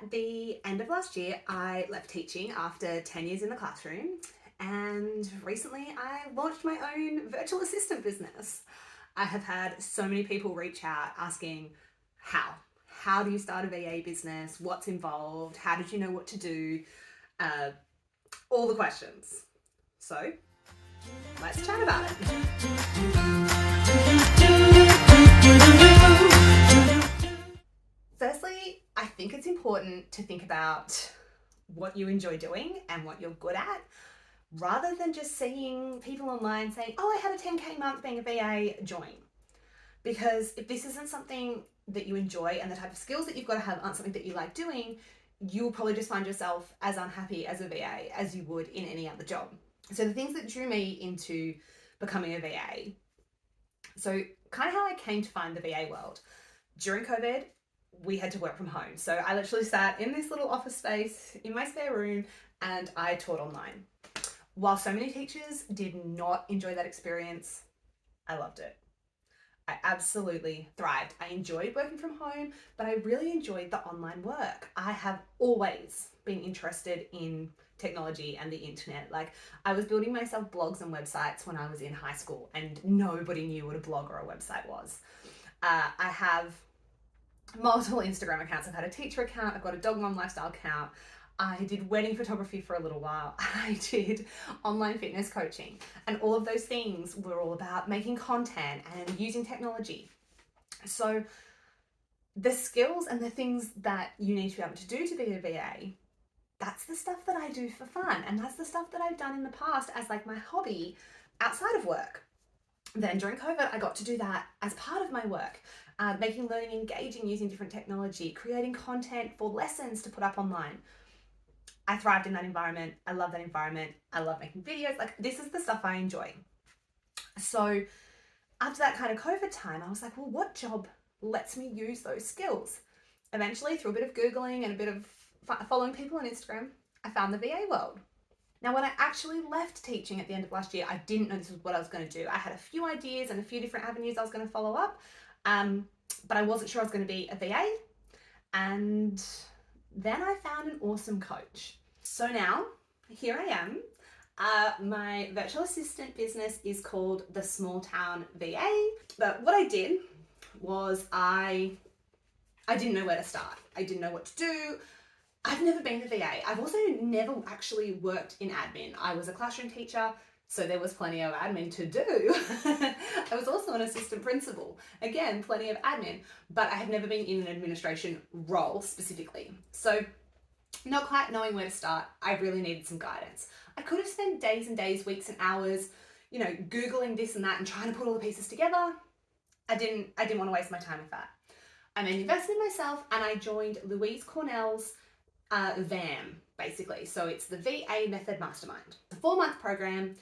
At the end of last year, I left teaching after 10 years in the classroom, and recently I launched my own virtual assistant business. I have had so many people reach out asking how. How do you start a VA business? What's involved? How did you know what to do? All the questions. So let's chat about it. Firstly, I think it's important to think about what you enjoy doing and what you're good at, rather than just seeing people online saying, oh, I had a 10K month being a VA, join. Because if this isn't something that you enjoy and the type of skills that you've got to have aren't something that you like doing, you'll probably just find yourself as unhappy as a VA as you would in any other job. So the things that drew me into becoming a VA, so kind of how I came to find the VA world. During COVID, we had to work from home. So I literally sat in this little office space in my spare room and I taught online. While so many teachers did not enjoy that experience, I loved it. I absolutely thrived. I enjoyed working from home, but I really enjoyed the online work. I have always been interested in technology and the internet. Like, I was building myself blogs and websites when I was in high school and nobody knew what a blog or a website was. I have multiple Instagram accounts. I've had a teacher account. I've got a dog mom lifestyle account. I did wedding photography for a little while. I did online fitness coaching, and all of those things were all about making content and using technology. So the skills and the things that you need to be able to do to be a VA, that's the stuff that I do for fun. And that's the stuff that I've done in the past as like my hobby outside of work. Then during COVID, I got to do that as part of my work, making learning engaging using different technology, creating content for lessons to put up online. I thrived in that environment. I love that environment. I love making videos. Like, this is the stuff I enjoy. So after that kind of COVID time, I was like, well, what job lets me use those skills? Eventually, through a bit of Googling and a bit of following people on Instagram, I found the VA world. Now, when I actually left teaching at the end of last year, I didn't know this was what I was going to do. I had a few ideas and a few different avenues I was going to follow up, but I wasn't sure I was going to be a VA. And then I found an awesome coach. So now, here I am. My virtual assistant business is called the Small Town VA. But what I did was I didn't know where to start. I didn't know what to do. I've never been a VA. I've also never actually worked in admin. I was a classroom teacher, so there was plenty of admin to do. I was also an assistant principal. Again, plenty of admin, but I have never been in an administration role specifically. So not quite knowing where to start, I really needed some guidance. I could have spent days and days, weeks and hours, Googling this and that and trying to put all the pieces together. I didn't want to waste my time with that. I made an investment in myself and I joined Louise Cornell's VAMM, basically. So it's the VA Method Mastermind. It's a 4-month program.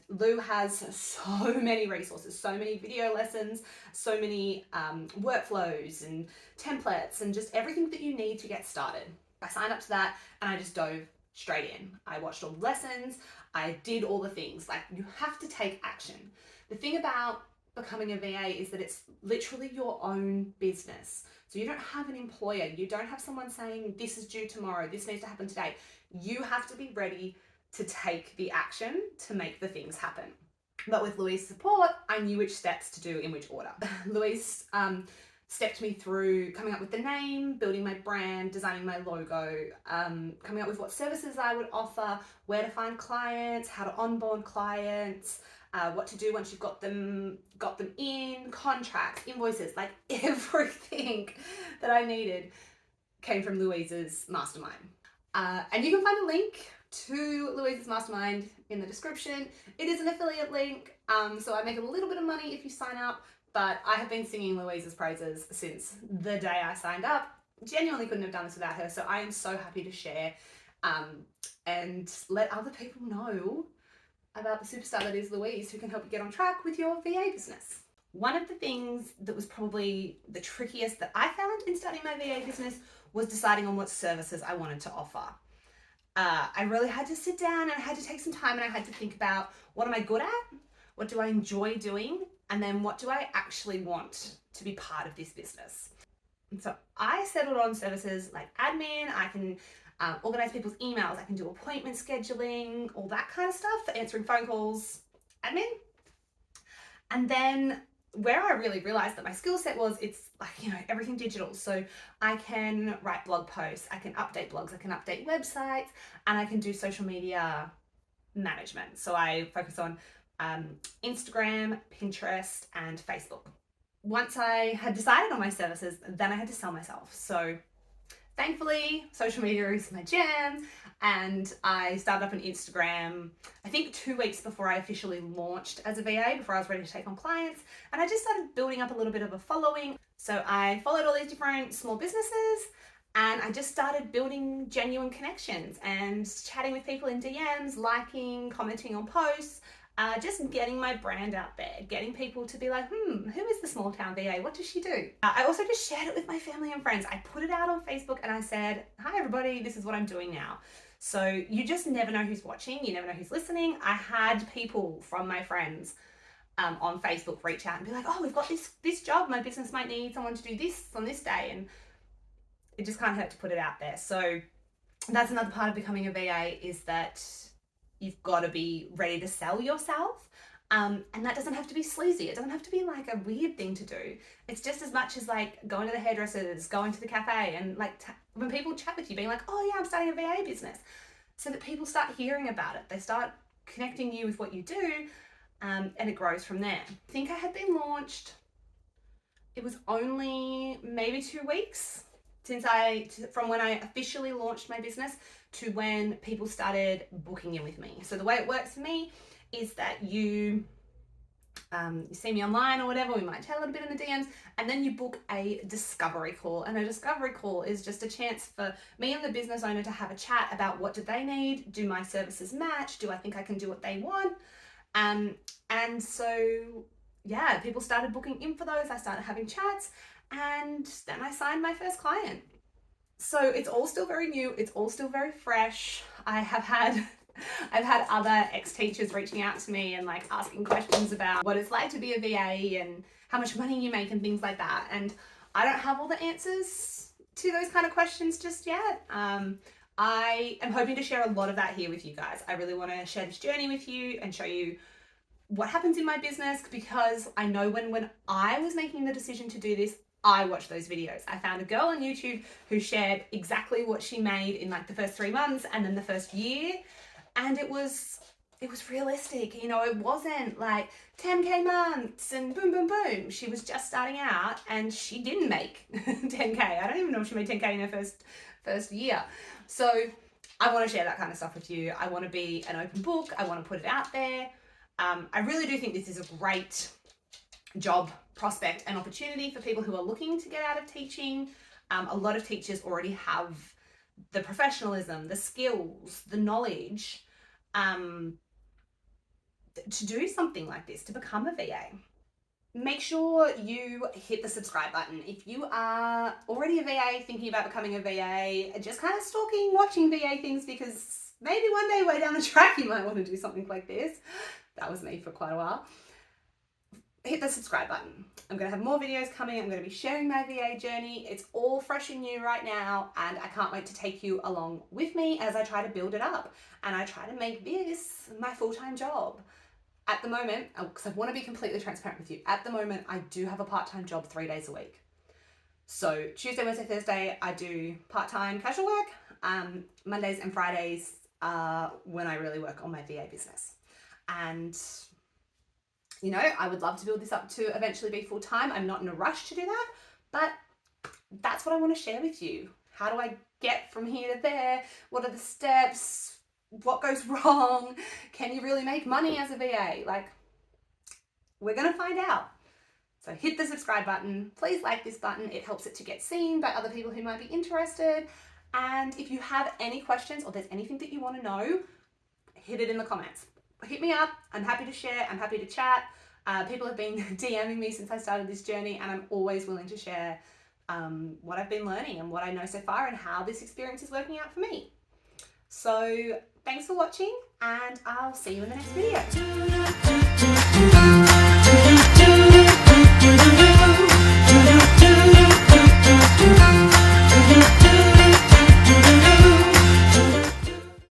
Lou has so many resources, so many video lessons, so many workflows and templates and just everything that you need to get started. I signed up to that and I just dove straight in. I watched all the lessons. I did all the things. Like, you have to take action. The thing about becoming a VA is that it's literally your own business. So you don't have an employer. You don't have someone saying this is due tomorrow, this needs to happen today. You have to be ready to take the action to make the things happen. But with Louise's support, I knew which steps to do in which order. Louise stepped me through coming up with the name, building my brand, designing my logo, coming up with what services I would offer, where to find clients, how to onboard clients, what to do once you've got them in, contracts, invoices, like everything that I needed came from Louise's mastermind. And you can find a link to Louise's mastermind in the description. It is an affiliate link, so I make a little bit of money if you sign up, but I have been singing Louise's praises since the day I signed up. Genuinely couldn't have done this without her, so I am so happy to share and let other people know about the superstar that is Louise, who can help you get on track with your VA business. One of the things that was probably the trickiest that I found in starting my VA business was deciding on what services I wanted to offer. I really had to sit down and I had to take some time and I had to think about, what am I good at? What do I enjoy doing? And then what do I actually want to be part of this business? And so I settled on services like admin. I can organize people's emails. I can do appointment scheduling, all that kind of stuff, answering phone calls, admin. And then where I really realized that my skill set was, it's like, everything digital. So I can write blog posts, I can update blogs, I can update websites, and I can do social media management. So I focus on Instagram, Pinterest, and Facebook. Once I had decided on my services, then I had to sell myself. So thankfully, social media is my jam, and I started up an Instagram, I think 2 weeks before I officially launched as a VA, before I was ready to take on clients, and I just started building up a little bit of a following. So I followed all these different small businesses, and I just started building genuine connections and chatting with people in DMs, liking, commenting on posts, just getting my brand out there, getting people to be like, who is the small town VA? What does she do? I also just shared it with my family and friends. I put it out on Facebook and I said, hi everybody, this is what I'm doing now. So you just never know who's watching. You never know who's listening. I had people from my friends on Facebook reach out and be like, oh, we've got this job. My business might need someone to do this on this day. And it just can't hurt to put it out there. So that's another part of becoming a VA, is that you've got to be ready to sell yourself. And that doesn't have to be sleazy. It doesn't have to be like a weird thing to do. It's just as much as like going to the hairdressers, going to the cafe, and like when people chat with you, being like, oh yeah, I'm starting a VA business. So that people start hearing about it. They start connecting you with what you do, and it grows from there. I think I had been launched, it was only maybe 2 weeks from when I officially launched my business to when people started booking in with me. So the way it works for me is that you see me online or whatever, we might chat a little bit in the DMs, and then you book a discovery call. And a discovery call is just a chance for me and the business owner to have a chat about what do they need, do my services match, do I think I can do what they want? And so, yeah, people started booking in for those, I started having chats, and then I signed my first client. So it's all still very new, it's all still very fresh. I've had other ex-teachers reaching out to me and like asking questions about what it's like to be a VA and how much money you make and things like that. And I don't have all the answers to those kind of questions just yet. I am hoping to share a lot of that here with you guys. I really want to share this journey with you and show you what happens in my business, because I know when I was making the decision to do this, I watched those videos. I found a girl on YouTube who shared exactly what she made in like the first 3 months and then the first year. And it was realistic. It wasn't like 10K months and boom, boom, boom. She was just starting out and she didn't make 10K. I don't even know if she made 10K in her first year. So I want to share that kind of stuff with you. I want to be an open book. I want to put it out there. I really do think this is a great job prospect and opportunity for people who are looking to get out of teaching. A lot of teachers already have the professionalism, the skills, the knowledge to do something like this, to become a VA. Make sure you hit the subscribe button. If you are already a VA, thinking about becoming a VA, just kind of stalking, watching VA things, because maybe one day way down the track you might want to do something like this. That was me for quite a while. Hit the subscribe button. I'm going to have more videos coming. I'm going to be sharing my VA journey. It's all fresh and new right now, and I can't wait to take you along with me as I try to build it up and I try to make this my full-time job. At the moment, because I want to be completely transparent with you, at the moment I do have a part-time job 3 days a week. So Tuesday, Wednesday, Thursday I do part-time casual work. Mondays and Fridays are when I really work on my VA business. And I would love to build this up to eventually be full-time. I'm not in a rush to do that, but that's what I want to share with you. How do I get from here to there? What are the steps? What goes wrong? Can you really make money as a VA? We're going to find out. So hit the subscribe button. Please like this button. It helps it to get seen by other people who might be interested. And if you have any questions or there's anything that you want to know, hit it in the comments. Hit me up. I'm happy to share. I'm happy to chat. People have been DMing me since I started this journey, and I'm always willing to share what I've been learning and what I know so far and how this experience is working out for me. So thanks for watching, and I'll see you in the next video.